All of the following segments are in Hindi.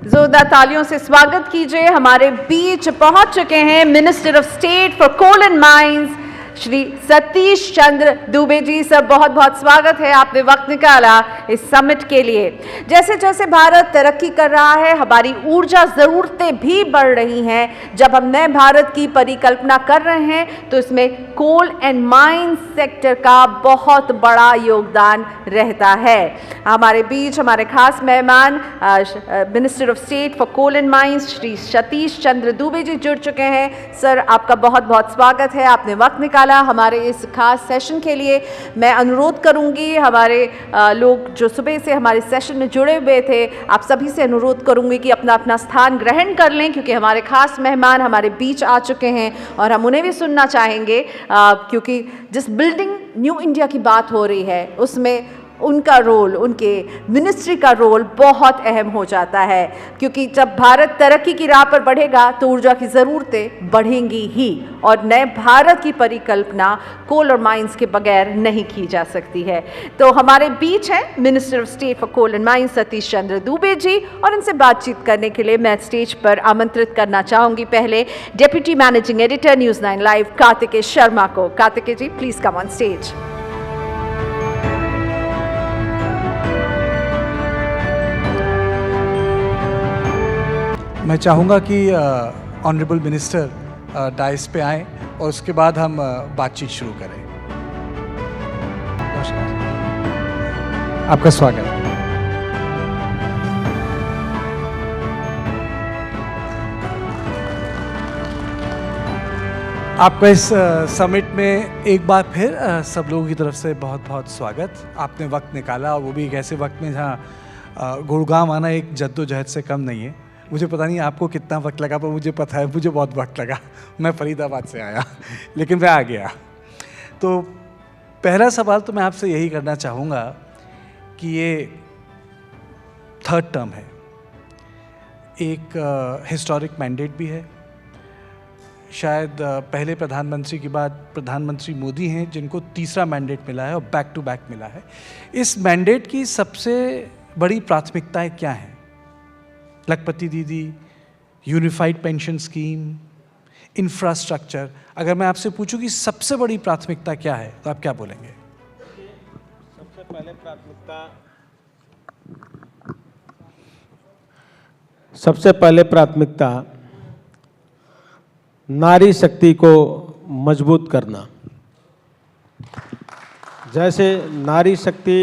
जोरदार तालियों से स्वागत कीजिए। हमारे बीच पहुंच चुके हैं minister of state for coal and mines Shri Satish Chandra Dubey ji. सब बहुत बहुत स्वागत है, आपने वक्त निकाला इस समिट के लिए। जैसे जैसे भारत तरक्की कर रहा है, हमारी ऊर्जा ज़रूरतें भी बढ़ रही हैं। जब हम नए भारत की परिकल्पना कर रहे हैं तो इसमें कोल एंड माइंस सेक्टर का बहुत बड़ा योगदान रहता है। हमारे बीच हमारे खास मेहमान minister of state for coal and mines Shri Satish Chandra Dubey ji जुड़ चुके हैं। सर, आपका बहुत बहुत स्वागत है, आपने वक्त निकाला हमारे इस खास सेशन के लिए। मैं अनुरोध करूंगी हमारे लोग जो सुबह से हमारे सेशन में जुड़े हुए थे, आप सभी से अनुरोध करूंगी कि अपना अपना स्थान ग्रहण कर लें, क्योंकि हमारे खास मेहमान हमारे बीच आ चुके हैं और हम उन्हें भी सुनना चाहेंगे। क्योंकि जिस बिल्डिंग न्यू इंडिया की बात हो रही है उसमें उनका रोल, उनके मिनिस्ट्री का रोल बहुत अहम हो जाता है। क्योंकि जब भारत तरक्की की राह पर बढ़ेगा तो ऊर्जा की ज़रूरतें बढ़ेंगी ही, और नए भारत की परिकल्पना कोल और माइंस के बगैर नहीं की जा सकती है। तो हमारे बीच हैं minister of state for coal and mines Satish Chandra Dubey ji, और इनसे बातचीत करने के लिए मैं स्टेज पर आमंत्रित करना चाहूँगी पहले deputy managing editor news 9 live Kartikeya Sharma को। कार्तिकेय जी, प्लीज़ कम ऑन स्टेज। मैं चाहूँगा कि ऑनरेबल मिनिस्टर डाइस पे आएँ और उसके बाद हम बातचीत शुरू करें। नमस्कार, आपका स्वागत है। आपका इस समिट में एक बार फिर सब लोगों की तरफ से बहुत बहुत स्वागत। आपने वक्त निकाला, और वो भी एक ऐसे वक्त में जहाँ गुड़गांव आना एक जद्दोजहद से कम नहीं है। मुझे पता नहीं आपको कितना वक्त लगा, पर मुझे पता है मुझे बहुत वक्त लगा। मैं फरीदाबाद से आया लेकिन मैं आ गया। तो पहला सवाल तो मैं आपसे यही करना चाहूँगा कि ये थर्ड टर्म है, एक हिस्टोरिक मैंडेट भी है। शायद पहले प्रधानमंत्री के बाद प्रधानमंत्री मोदी हैं जिनको तीसरा मैंडेट मिला है और बैक टू बैक मिला है। इस मैंडेट की सबसे बड़ी प्राथमिकताएं क्या हैं? लखपति दीदी, यूनिफाइड पेंशन स्कीम, इंफ्रास्ट्रक्चर। अगर मैं आपसे पूछूं कि सबसे बड़ी प्राथमिकता क्या है तो आप क्या बोलेंगे? सबसे पहले प्राथमिकता नारी शक्ति को मजबूत करना। जैसे नारी शक्ति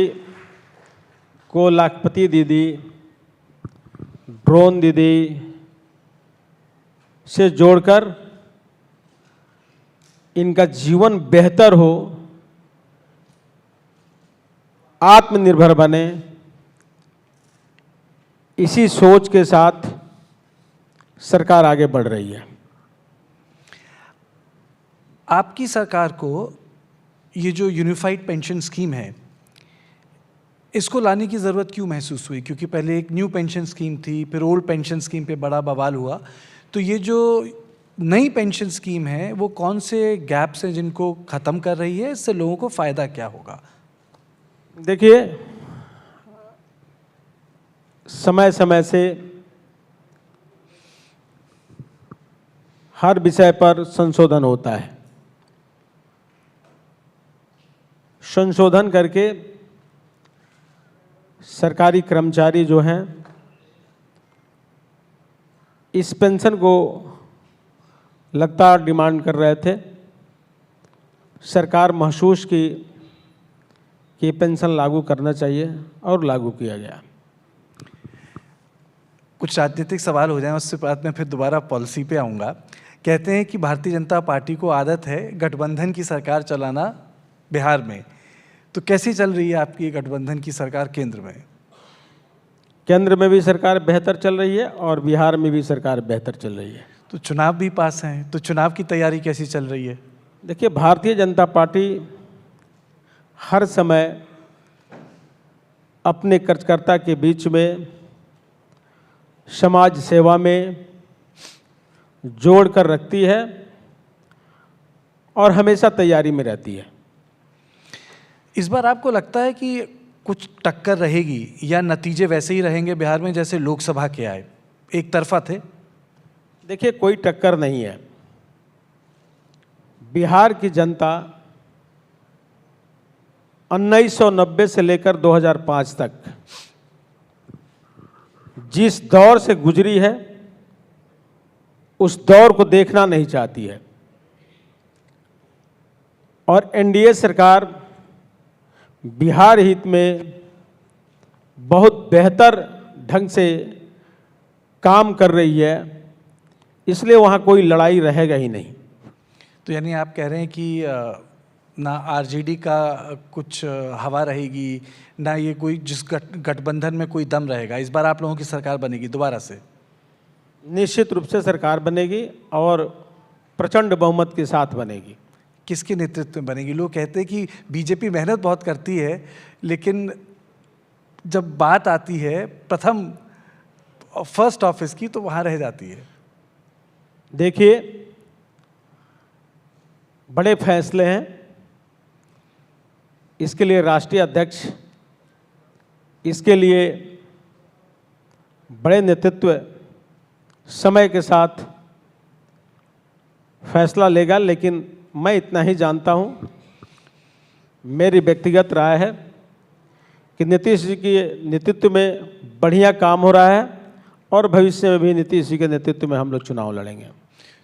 को लखपति दीदी, ड्रोन दीदी से जोड़कर इनका जीवन बेहतर हो, आत्मनिर्भर बने, इसी सोच के साथ सरकार आगे बढ़ रही है। आपकी सरकार को ये जो यूनिफाइड पेंशन स्कीम है, इसको लाने की ज़रूरत क्यों महसूस हुई? क्योंकि पहले एक न्यू पेंशन स्कीम थी, फिर ओल्ड पेंशन स्कीम पे बड़ा बवाल हुआ। तो ये जो नई पेंशन स्कीम है वो कौन से गैप्स हैं जिनको ख़त्म कर रही है? इससे लोगों को फ़ायदा क्या होगा? देखिए, समय समय से हर विषय पर संशोधन होता है। संशोधन करके सरकारी कर्मचारी जो हैं इस पेंशन को लगातार डिमांड कर रहे थे। सरकार महसूस की कि पेंशन लागू करना चाहिए और लागू किया गया। कुछ राजनीतिक सवाल हो जाएं, उससे बाद में फिर दोबारा पॉलिसी पे आऊँगा। कहते हैं कि भारतीय जनता पार्टी को आदत है गठबंधन की सरकार चलाना बिहार में। तो कैसी चल रही है आपकी गठबंधन की सरकार केंद्र में? केंद्र में भी सरकार बेहतर चल रही है और बिहार में भी सरकार बेहतर चल रही है। तो चुनाव भी पास हैं, तो चुनाव की तैयारी कैसी चल रही है? देखिए, भारतीय जनता पार्टी हर समय अपने कार्यकर्ता के बीच में समाज सेवा में जोड़ कर रखती है और हमेशा तैयारी में रहती है। इस बार आपको लगता है कि कुछ टक्कर रहेगी या नतीजे वैसे ही रहेंगे बिहार में जैसे लोकसभा के आए? एक तरफा थे? देखिए, कोई टक्कर नहीं है। बिहार की जनता 1990 से लेकर 2005 तक जिस दौर से गुजरी है उस दौर को देखना नहीं चाहती है, और एनडीए सरकार बिहार हित में बहुत बेहतर ढंग से काम कर रही है, इसलिए वहाँ कोई लड़ाई रहेगा ही नहीं। तो यानी आप कह रहे हैं कि ना आरजेडी का कुछ हवा रहेगी, ना ये कोई जिस गठबंधन में कोई दम रहेगा। इस बार आप लोगों की सरकार बनेगी दोबारा से? निश्चित रूप से सरकार बनेगी और प्रचंड बहुमत के साथ बनेगी। किसके नेतृत्व में बनेगी? लोग कहते हैं कि बीजेपी मेहनत बहुत करती है, लेकिन जब बात आती है प्रथम फर्स्ट ऑफिस की तो वहाँ रह जाती है। देखिए, बड़े फैसले हैं, इसके लिए राष्ट्रीय अध्यक्ष, इसके लिए बड़े नेतृत्व समय के साथ फैसला लेगा, लेकिन मैं इतना ही जानता हूं, मेरी व्यक्तिगत राय है कि नीतीश जी के नेतृत्व में बढ़िया काम हो रहा है और भविष्य में भी नीतीश जी के नेतृत्व में हम लोग चुनाव लड़ेंगे।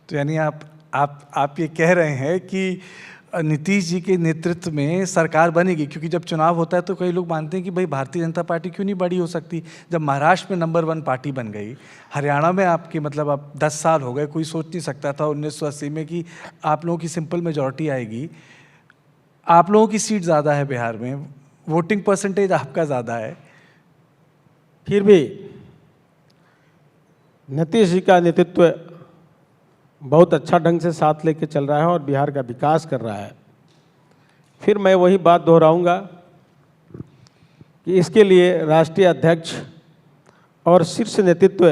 तो यानी आप ये कह रहे हैं कि नीतीश जी के नेतृत्व में सरकार बनेगी, क्योंकि जब चुनाव होता है तो कई लोग मानते हैं कि भाई भारतीय जनता पार्टी क्यों नहीं बड़ी हो सकती? जब महाराष्ट्र में नंबर 1 पार्टी बन गई, हरियाणा में आपके मतलब अब 10 साल हो गए, कोई सोच नहीं सकता था 1980 में कि आप लोगों की सिंपल मेजॉरिटी आएगी। आप लोगों की सीट ज़्यादा है बिहार में, वोटिंग परसेंटेज आपका ज़्यादा है, फिर भी नीतीश जी का नेतृत्व बहुत अच्छा ढंग से साथ लेके चल रहा है और बिहार का विकास कर रहा है। फिर मैं वही बात दोहराऊंगा कि इसके लिए राष्ट्रीय अध्यक्ष और शीर्ष नेतृत्व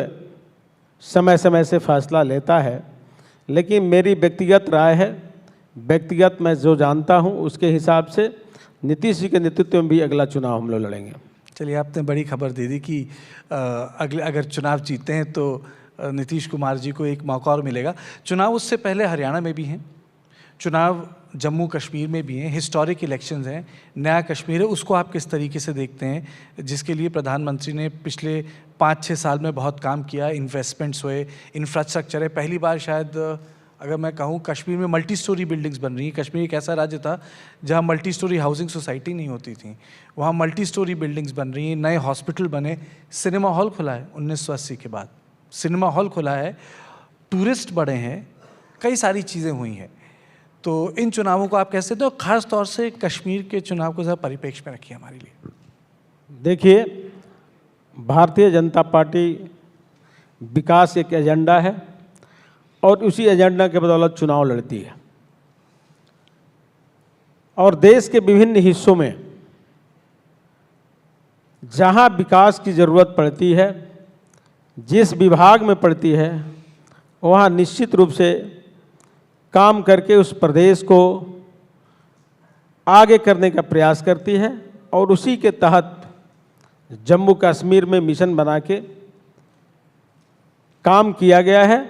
समय समय से फैसला लेता है, लेकिन मेरी व्यक्तिगत राय है, व्यक्तिगत मैं जो जानता हूं उसके हिसाब से नीतीश जी के नेतृत्व में भी अगला चुनाव हम लोग लड़ेंगे। चलिए, आपने बड़ी खबर दे दी कि अगर चुनाव जीते हैं तो नीतीश कुमार जी को एक मौका और मिलेगा। चुनाव उससे पहले हरियाणा में भी हैं, चुनाव जम्मू कश्मीर में भी हैं, हिस्टोरिक इलेक्शंस हैं, नया कश्मीर है। उसको आप किस तरीके से देखते हैं, जिसके लिए प्रधानमंत्री ने पिछले 5-6 साल में बहुत काम किया, इन्वेस्टमेंट्स हुए, इंफ्रास्ट्रक्चर है। पहली बार शायद अगर मैं कहूँ कश्मीर में मल्टी स्टोरी बिल्डिंग्स बन रही हैं। कश्मीर एक ऐसा राज्य था जहाँ मल्टी स्टोरी हाउसिंग सोसाइटी नहीं होती थी, वहाँ मल्टी स्टोरी बिल्डिंग्स बन रही हैं, नए हॉस्पिटल बने, सिनेमा हॉल खुला है 1980 के बाद, सिनेमा हॉल खुला है, टूरिस्ट बढ़े हैं, कई सारी चीज़ें हुई हैं। तो इन चुनावों को आप कैसे हो, खास तौर से कश्मीर के चुनाव को ज़रा परिप्रेक्ष्य में रखिए हमारे लिए। देखिए, भारतीय जनता पार्टी विकास एक एजेंडा है और उसी एजेंडा के बदौलत चुनाव लड़ती है, और देश के विभिन्न हिस्सों में जहां विकास की ज़रूरत पड़ती है, जिस विभाग में पड़ती है, वहाँ निश्चित रूप से काम करके उस प्रदेश को आगे करने का प्रयास करती है, और उसी के तहत जम्मू कश्मीर में मिशन बना के काम किया गया है।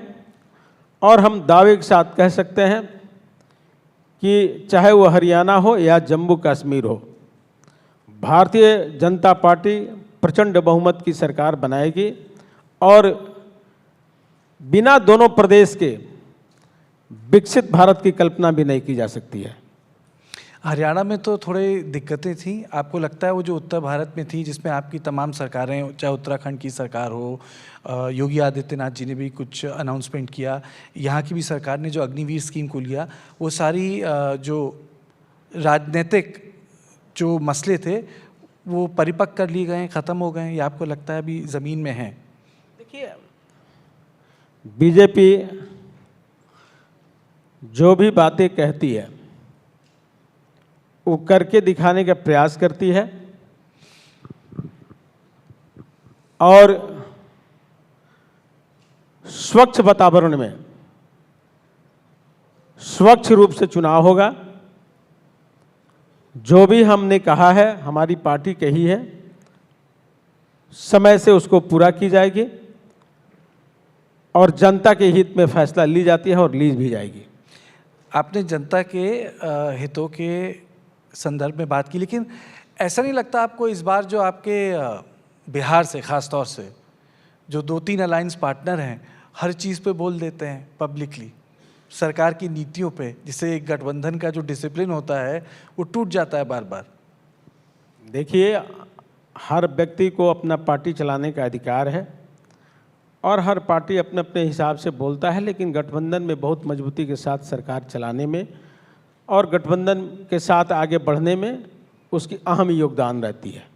और हम दावे के साथ कह सकते हैं कि चाहे वो हरियाणा हो या जम्मू कश्मीर हो, भारतीय जनता पार्टी प्रचंड बहुमत की सरकार बनाएगी, और बिना दोनों प्रदेश के विकसित भारत की कल्पना भी नहीं की जा सकती है। हरियाणा में तो थोड़ी दिक्कतें थी, आपको लगता है वो जो उत्तर भारत में थी, जिसमें आपकी तमाम सरकारें, चाहे उत्तराखंड की सरकार हो, योगी आदित्यनाथ जी ने भी कुछ अनाउंसमेंट किया, यहाँ की भी सरकार ने जो अग्निवीर स्कीम को लिया, वो सारी जो राजनीतिक जो मसले थे वो परिपक्व कर लिए गए, ख़त्म हो गए, या आपको लगता है अभी ज़मीन में हैं? देखिए, बीजेपी जो भी बातें कहती है वो करके दिखाने का प्रयास करती है, और स्वच्छ वातावरण में स्वच्छ रूप से चुनाव होगा। जो भी हमने कहा है, हमारी पार्टी कही है, समय से उसको पूरा की जाएगी, और जनता के हित में फैसला ली जाती है और ली भी जाएगी। आपने जनता के हितों के संदर्भ में बात की, लेकिन ऐसा नहीं लगता आपको इस बार जो आपके बिहार से ख़ास तौर से जो 2-3 अलायंस पार्टनर हैं हर चीज़ पे बोल देते हैं पब्लिकली, सरकार की नीतियों पे, जिससे एक गठबंधन का जो डिसिप्लिन होता है वो टूट जाता है बार बार? देखिए, हर व्यक्ति को अपना पार्टी चलाने का अधिकार है और हर पार्टी अपने अपने हिसाब से बोलता है, लेकिन गठबंधन में बहुत मजबूती के साथ सरकार चलाने में और गठबंधन के साथ आगे बढ़ने में उसकी अहम योगदान रहती है।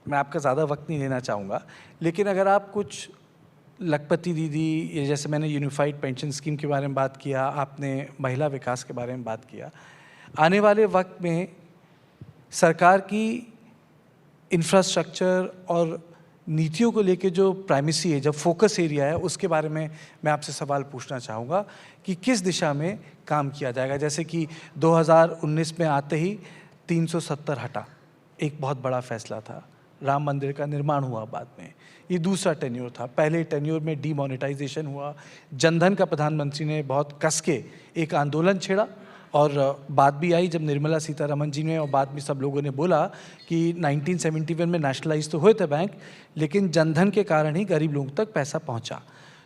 मैं आपका ज़्यादा वक्त नहीं लेना चाहूँगा, लेकिन अगर आप कुछ लखपति दीदी, ये जैसे मैंने यूनिफाइड पेंशन स्कीम के बारे में बात किया, आपने महिला विकास के बारे में बात किया, आने वाले वक्त में सरकार की इंफ्रास्ट्रक्चर और नीतियों को लेके जो प्राइमेसी है, जब फोकस एरिया है, उसके बारे में मैं आपसे सवाल पूछना चाहूँगा कि किस दिशा में काम किया जाएगा। जैसे कि 2019 में आते ही 370 हटा, एक बहुत बड़ा फैसला था। राम मंदिर का निर्माण हुआ बाद में, ये दूसरा टेन्योर था। पहले टेन्योर में डीमोनेटाइजेशन हुआ, जनधन का प्रधानमंत्री ने बहुत कस के एक आंदोलन छेड़ा और बात भी आई जब निर्मला सीतारमण जी ने और बाद में सब लोगों ने बोला कि 1971 में नेशनलाइज तो हुए थे बैंक, लेकिन जनधन के कारण ही गरीब लोगों तक पैसा पहुंचा।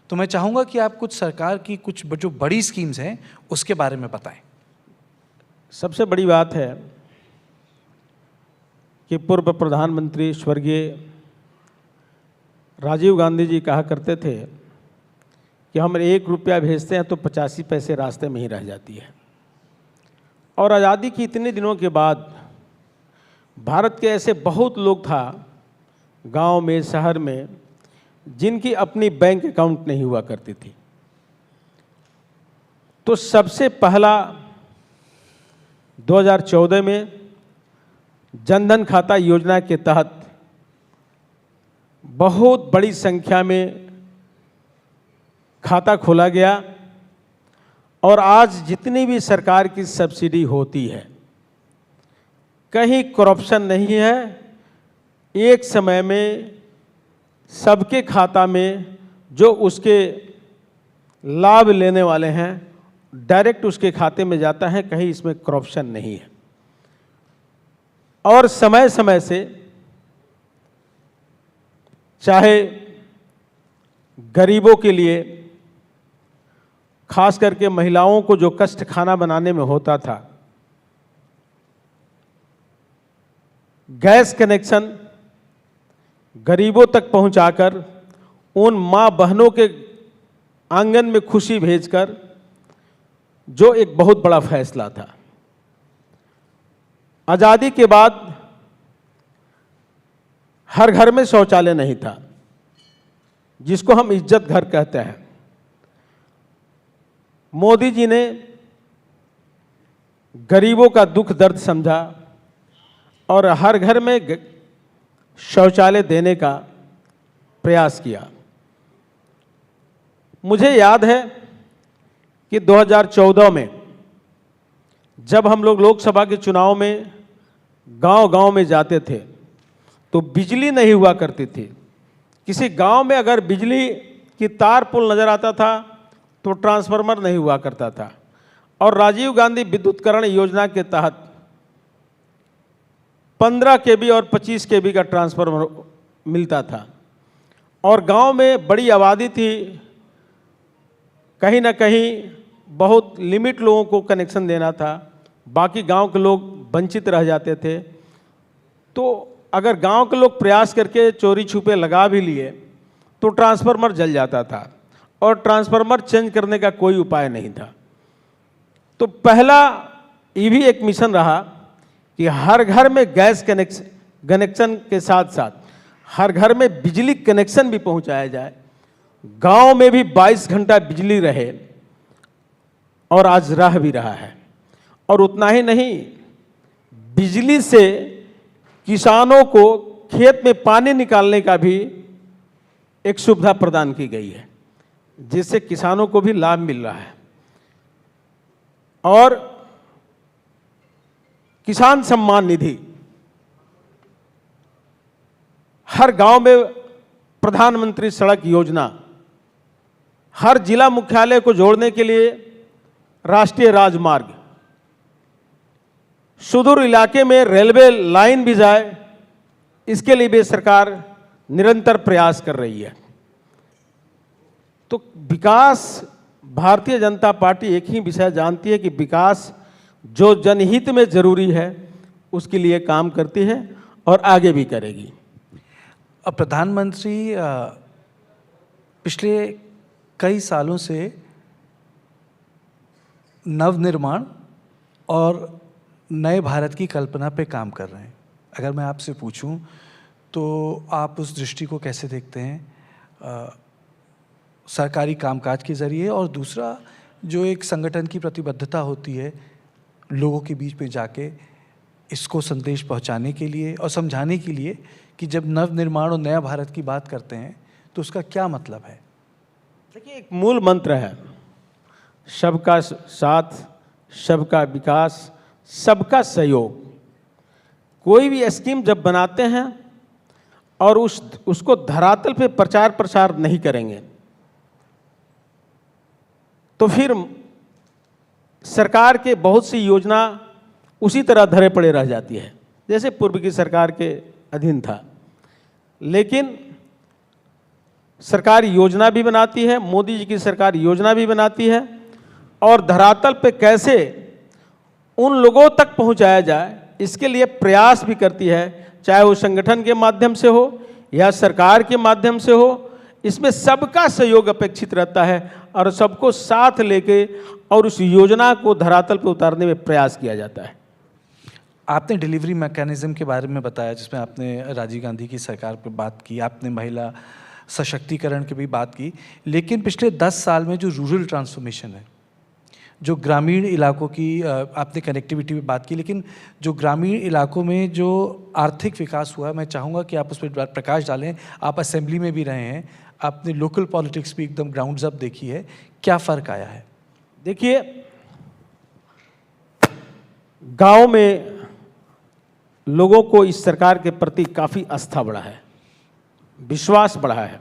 तो मैं चाहूँगा कि आप कुछ सरकार की कुछ जो बड़ी स्कीम्स हैं उसके बारे में बताएं। सबसे बड़ी बात है कि पूर्व प्रधानमंत्री स्वर्गीय राजीव गांधी जी कहा करते थे कि हम 1 रुपया भेजते हैं तो 85 पैसे रास्ते में ही रह जाती है। और आज़ादी के इतने दिनों के बाद भारत के ऐसे बहुत लोग था गांव में, शहर में, जिनकी अपनी बैंक अकाउंट नहीं हुआ करती थी। तो सबसे पहला 2014 में जनधन खाता योजना के तहत बहुत बड़ी संख्या में खाता खोला गया और आज जितनी भी सरकार की सब्सिडी होती है, कहीं करप्शन नहीं है। एक समय में सबके खाता में जो उसके लाभ लेने वाले हैं डायरेक्ट उसके खाते में जाता है, कहीं इसमें करप्शन नहीं है। और समय समय से चाहे गरीबों के लिए, खास करके महिलाओं को जो कष्ट खाना बनाने में होता था, गैस कनेक्शन गरीबों तक पहुंचाकर उन मां बहनों के आंगन में खुशी भेजकर, जो एक बहुत बड़ा फैसला था। आज़ादी के बाद हर घर में शौचालय नहीं था, जिसको हम इज्जत घर कहते हैं। मोदी जी ने गरीबों का दुख दर्द समझा और हर घर में शौचालय देने का प्रयास किया। मुझे याद है कि 2014 में जब हम लोग लोकसभा के चुनाव में गांव-गांव में जाते थे तो बिजली नहीं हुआ करती थी। किसी गांव में अगर बिजली की तार पुल नज़र आता था तो ट्रांसफार्मर नहीं हुआ करता था। और राजीव गांधी विद्युतीकरण योजना के तहत 15 केवी और 25 केवी का ट्रांसफार्मर मिलता था। और गांव में बड़ी आबादी थी, कहीं ना कहीं बहुत लिमिट लोगों को कनेक्शन देना था, बाकी गांव के लोग वंचित रह जाते थे। तो अगर गांव के लोग प्रयास करके चोरी छुपे लगा भी लिए तो ट्रांसफार्मर जल जाता था और ट्रांसफार्मर चेंज करने का कोई उपाय नहीं था। तो पहला ये भी एक मिशन रहा कि हर घर में गैस कनेक्शन के साथ साथ हर घर में बिजली कनेक्शन भी पहुंचाया जाए, गांव में भी 22 घंटा बिजली रहे, और आज रह भी रहा है। और उतना ही नहीं, बिजली से किसानों को खेत में पानी निकालने का भी एक सुविधा प्रदान की गई है, जिससे किसानों को भी लाभ मिल रहा है। और किसान सम्मान निधि, हर गांव में प्रधानमंत्री सड़क योजना, हर जिला मुख्यालय को जोड़ने के लिए राष्ट्रीय राजमार्ग, सुदूर इलाके में रेलवे लाइन भी जाए, इसके लिए भी सरकार निरंतर प्रयास कर रही है। तो विकास, भारतीय जनता पार्टी एक ही विषय जानती है कि विकास जो जनहित में जरूरी है उसके लिए काम करती है और आगे भी करेगी। अब प्रधानमंत्री पिछले कई सालों से नवनिर्माण और नए भारत की कल्पना पे काम कर रहे हैं। अगर मैं आपसे पूछूं तो आप उस दृष्टि को कैसे देखते हैं, सरकारी कामकाज के ज़रिए, और दूसरा जो एक संगठन की प्रतिबद्धता होती है लोगों के बीच में जाके इसको संदेश पहुंचाने के लिए और समझाने के लिए कि जब नवनिर्माण और नया भारत की बात करते हैं तो उसका क्या मतलब है? देखिए, एक मूल मंत्र है, सबका साथ, सबका विकास, सबका सहयोग। कोई भी स्कीम जब बनाते हैं और उसको धरातल पे प्रचार प्रसार नहीं करेंगे तो फिर सरकार के बहुत सी योजना उसी तरह धरे पड़े रह जाती है, जैसे पूर्व की सरकार के अधीन था। लेकिन सरकार योजना भी बनाती है, मोदी जी की सरकार योजना भी बनाती है, और धरातल पे कैसे उन लोगों तक पहुंचाया जाए इसके लिए प्रयास भी करती है, चाहे वो संगठन के माध्यम से हो या सरकार के माध्यम से हो। इसमें सबका सहयोग अपेक्षित रहता है और सबको साथ लेके और उस योजना को धरातल पर उतारने में प्रयास किया जाता है। आपने डिलीवरी मैकेनिज्म के बारे में बताया, जिसमें आपने राजीव गांधी की सरकार पर बात की, आपने महिला सशक्तिकरण की भी बात की, लेकिन पिछले 10 साल में जो रूरल ट्रांसफॉर्मेशन है, जो ग्रामीण इलाकों की, आपने कनेक्टिविटी में बात की, लेकिन जो ग्रामीण इलाकों में जो आर्थिक विकास हुआ, मैं चाहूँगा कि आप उस पर प्रकाश डालें। आप असेंबली में भी रहे हैं, आपने लोकल पॉलिटिक्स भी एकदम ग्राउंड अप देखी है, क्या फ़र्क आया है? देखिए, गांव में लोगों को इस सरकार के प्रति काफ़ी आस्था बढ़ा है, विश्वास बढ़ा है।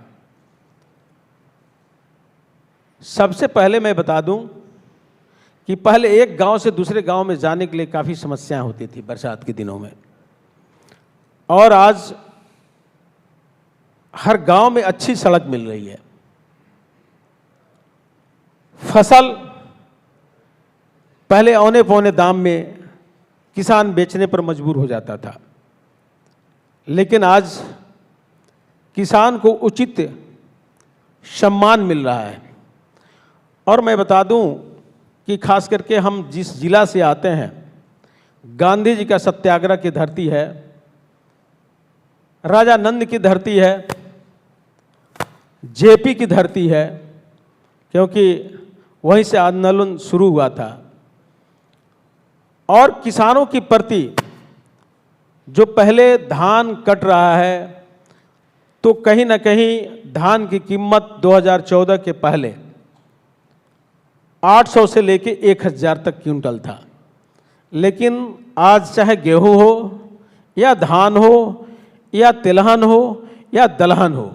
सबसे पहले मैं बता दूं कि पहले एक गांव से दूसरे गांव में जाने के लिए काफ़ी समस्याएं होती थी बरसात के दिनों में, और आज हर गांव में अच्छी सड़क मिल रही है। फसल पहले औने पौने दाम में किसान बेचने पर मजबूर हो जाता था, लेकिन आज किसान को उचित सम्मान मिल रहा है। और मैं बता दूं कि खास करके हम जिस जिला से आते हैं, गांधी जी का सत्याग्रह की धरती है, राजा नंद की धरती है, जेपी की धरती है, क्योंकि वहीं से आंदोलन शुरू हुआ था। और किसानों की प्रति जो पहले धान कट रहा है, तो कहीं ना कहीं धान की कीमत 2014 के पहले 800 से लेके 1000 तक क्विंटल था, लेकिन आज चाहे गेहूं हो या धान हो या तिलहन हो या दलहन हो,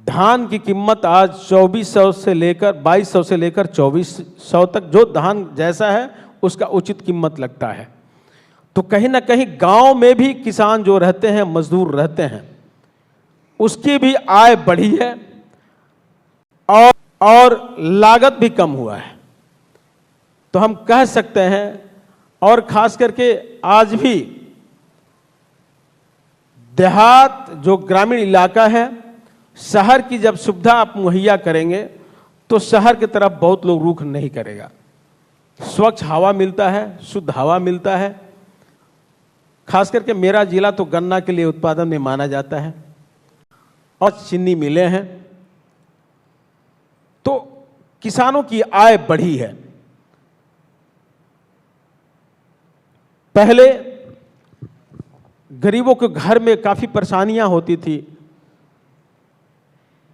धान की कीमत आज 2200 से लेकर 2400 तक, जो धान जैसा है उसका उचित कीमत लगता है। तो कहीं ना कहीं गांव में भी किसान जो रहते हैं, मजदूर रहते हैं, उसकी भी आय बढ़ी है और लागत भी कम हुआ है। तो हम कह सकते हैं, और खास करके आज भी देहात जो ग्रामीण इलाका है, शहर की जब सुविधा आप मुहैया करेंगे तो शहर की तरफ बहुत लोग रुख नहीं करेगा। स्वच्छ हवा मिलता है, शुद्ध हवा मिलता है। खास करके मेरा जिला तो गन्ना के लिए उत्पादन में माना जाता है और चीनी मिलें हैं, तो किसानों की आय बढ़ी है। पहले गरीबों के घर में काफी परेशानियां होती थी,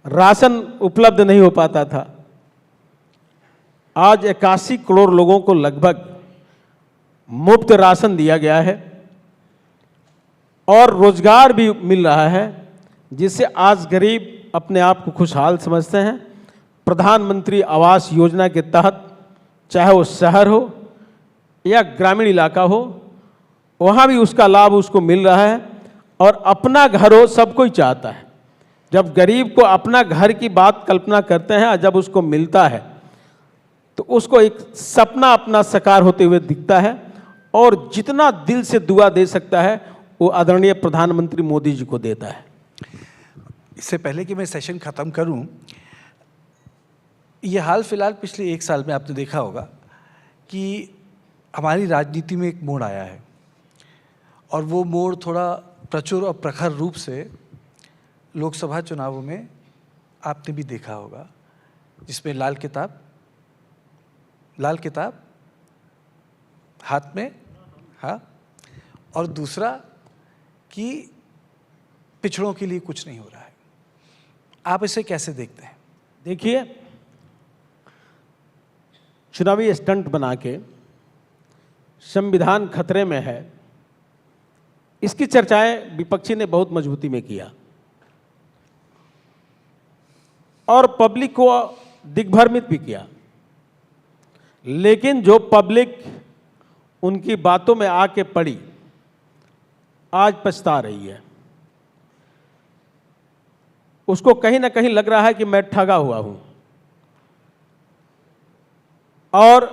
राशन उपलब्ध नहीं हो पाता था। आज 81 करोड़ लोगों को लगभग मुफ्त राशन दिया गया है और रोजगार भी मिल रहा है, जिससे आज गरीब अपने आप को खुशहाल समझते हैं प्रधानमंत्री आवास योजना के तहत, चाहे वो शहर हो या ग्रामीण इलाका हो, वहाँ भी उसका लाभ उसको मिल रहा है। और अपना घर हो सब कोई चाहता है। जब गरीब को अपना घर की बात कल्पना करते हैं और जब उसको मिलता है तो उसको एक सपना अपना साकार होते हुए दिखता है, और जितना दिल से दुआ दे सकता है वो आदरणीय प्रधानमंत्री मोदी जी को देता है। इससे पहले कि मैं सेशन ख़त्म करूं, ये हाल फिलहाल पिछले 1 साल में आपने देखा होगा कि हमारी राजनीति में एक मोड़ आया है, और वो मोड़ थोड़ा प्रचुर और प्रखर रूप से लोकसभा चुनावों में आपने भी देखा होगा, जिसमें लाल किताब हाथ में, हाँ, और दूसरा कि पिछड़ों के लिए कुछ नहीं हो रहा है। आप इसे कैसे देखते हैं? देखिए, चुनावी स्टंट बना के संविधान खतरे में है, इसकी चर्चाएं विपक्षी ने बहुत मजबूती में किया और पब्लिक को दिग्भ्रमित भी किया। लेकिन जो पब्लिक उनकी बातों में आके पड़ी, आज पछता रही है। उसको कहीं ना कहीं लग रहा है कि मैं ठगा हुआ हूं, और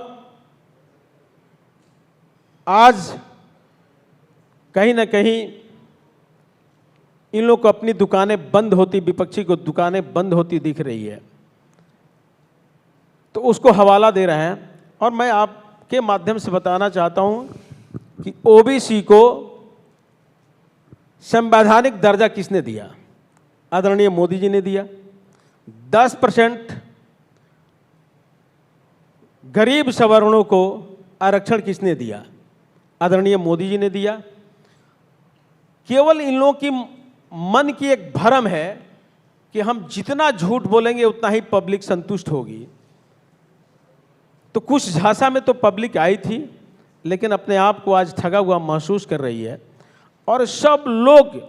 आज कहीं ना कहीं इन लोग को अपनी दुकानें बंद होती, विपक्षी को दुकानें बंद होती दिख रही है, तो उसको हवाला दे रहे हैं। और मैं आपके माध्यम से बताना चाहता हूं कि ओबीसी को संवैधानिक दर्जा किसने दिया? आदरणीय मोदी जी ने दिया। 10% गरीब सवर्णों को आरक्षण किसने दिया? आदरणीय मोदी जी ने दिया। केवल इन लोगों की मन की एक भ्रम है कि हम जितना झूठ बोलेंगे उतना ही पब्लिक संतुष्ट होगी। तो कुछ झांसा में तो पब्लिक आई थी, लेकिन अपने आप को आज ठगा हुआ महसूस कर रही है, और सब लोग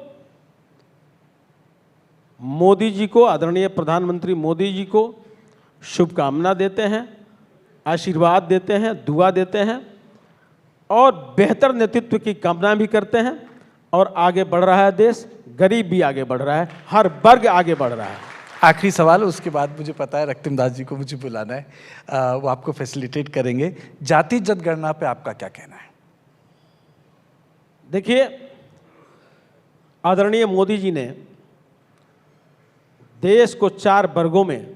मोदी जी को, आदरणीय प्रधानमंत्री मोदी जी को शुभकामना देते हैं, आशीर्वाद देते हैं, दुआ देते हैं, और बेहतर नेतृत्व की कामना भी करते हैं। और आगे बढ़ रहा है देश, गरीब भी आगे बढ़ रहा है, हर वर्ग आगे बढ़ रहा है। आखिरी सवाल, उसके बाद मुझे पता है रक्तिम दास जी को मुझे बुलाना है, वो आपको फैसिलिटेट करेंगे। जाति जनगणना पे आपका क्या कहना है? देखिए, आदरणीय मोदी जी ने देश को 4 वर्गों में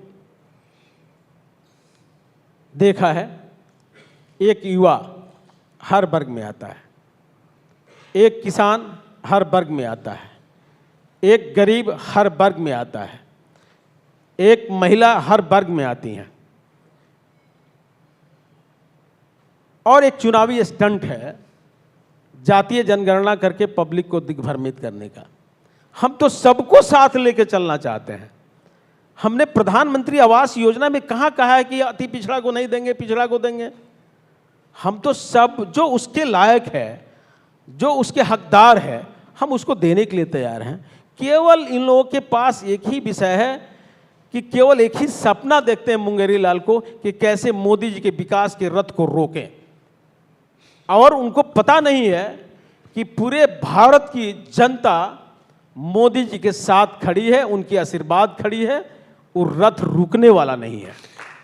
देखा है। एक युवा हर वर्ग में आता है, एक किसान हर वर्ग में आता है, एक गरीब हर वर्ग में आता है, एक महिला हर वर्ग में आती हैं, और एक चुनावी स्टंट है जातीय जनगणना करके पब्लिक को दिग्भ्रमित करने का। हम तो सबको साथ लेके चलना चाहते हैं। हमने प्रधानमंत्री आवास योजना में कहाँ कहा है कि अति पिछड़ा को नहीं देंगे, पिछड़ा को देंगे? हम तो सब जो उसके लायक है, जो उसके हकदार है, हम उसको देने के लिए तैयार हैं। केवल इन लोगों के पास एक ही विषय है कि केवल एक ही सपना देखते हैं मुंगेरी लाल को कि कैसे मोदी जी के विकास के रथ को रोकें, और उनको पता नहीं है कि पूरे भारत की जनता मोदी जी के साथ खड़ी है, उनकी आशीर्वाद खड़ी है, वो रथ रुकने वाला नहीं है।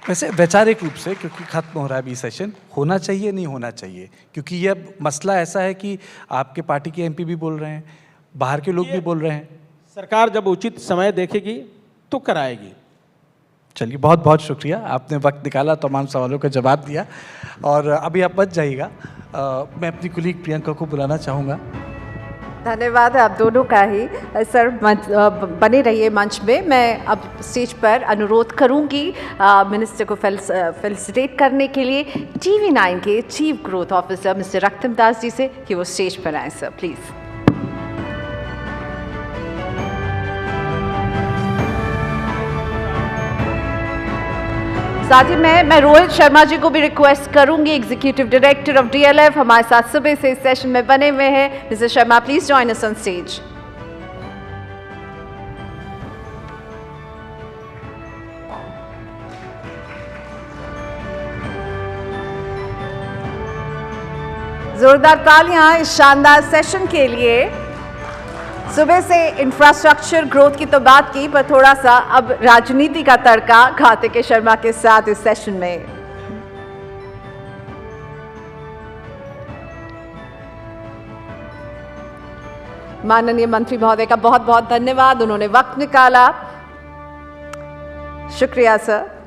वैसे वैचारिक रूप से, क्योंकि खत्म हो रहा है अभी सेशन, होना चाहिए नहीं होना चाहिए? क्योंकि यह मसला ऐसा है कि आपके पार्टी के एमपी भी बोल रहे हैं, बाहर के लोग भी बोल रहे हैं। सरकार जब उचित समय देखेगी तो कराएगी। चलिए, बहुत बहुत शुक्रिया, आपने वक्त निकाला, तमाम सवालों का जवाब दिया। और अभी आप बच जाइएगा, मैं अपनी कुलीग प्रियंका को बुलाना चाहूँगा। धन्यवाद आप दोनों का ही। सर बने रहिए मंच में। मैं अब स्टेज पर अनुरोध करूंगी मिनिस्टर को फेलिसिटेट करने के लिए TV9 के chief growth officer mister रक्तिम Das ji से कि वो स्टेज पर आए। Sir please. साथ ही मैं रोहित शर्मा जी को भी रिक्वेस्ट करूंगी, एग्जीक्यूटिव डायरेक्टर ऑफ DLF, हमारे साथ सुबह से इस सेशन में बने हुए हैं। Mister Sharma, please join us on stage. जोरदार तालियां इस शानदार सेशन के लिए। सुबह से इंफ्रास्ट्रक्चर ग्रोथ की तो बात की, पर थोड़ा सा अब राजनीति का तड़का कार्तिकेय शर्मा के साथ इस सेशन में। माननीय मंत्री महोदय का बहुत बहुत धन्यवाद, उन्होंने वक्त निकाला। शुक्रिया सर।